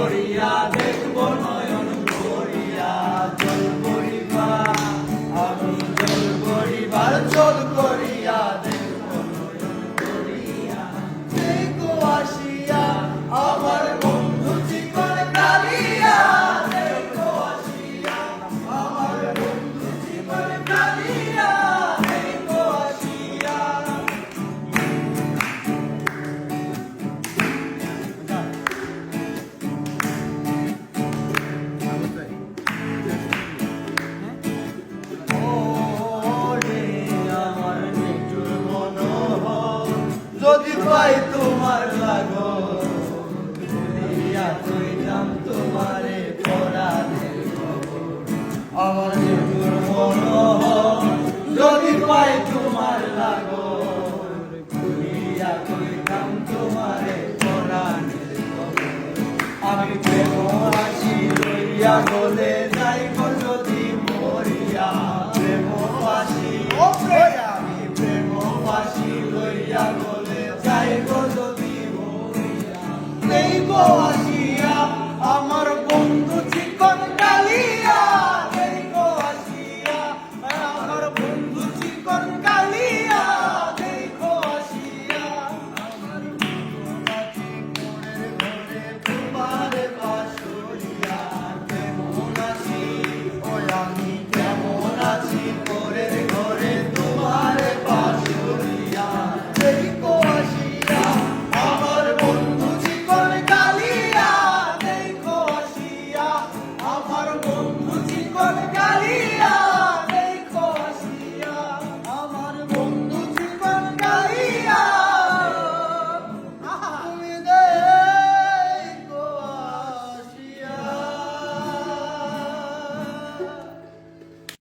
করিয়া দেখব নয়ন ভরিয়া জল পরিবার আমি জল পরিবার জল করিয়া দেখব নয়ন ভরিয়া দেখো আসিয়া আমার বন্ধু জীবন কালিয়া দেখো আসিয়া আমার বন্ধু জীবন কালিয়া দেখো আসিয়া যদি পাই তোমার লাগো ভুলিয়া কইতাম তোমারে পরাণের খবর আমার মৃত্যুর মনোহর যদি পাই তোমার লাগো ভুলিয়া কইতাম তোমারে পরাণের খবর আমি প্রেম আসি লইয়া গলে যাইব যদি মরিয়া প্রেম আসি আমি প্রেম আসি লইয়া গলে যাইব যদি মরিয়া দেখব আসি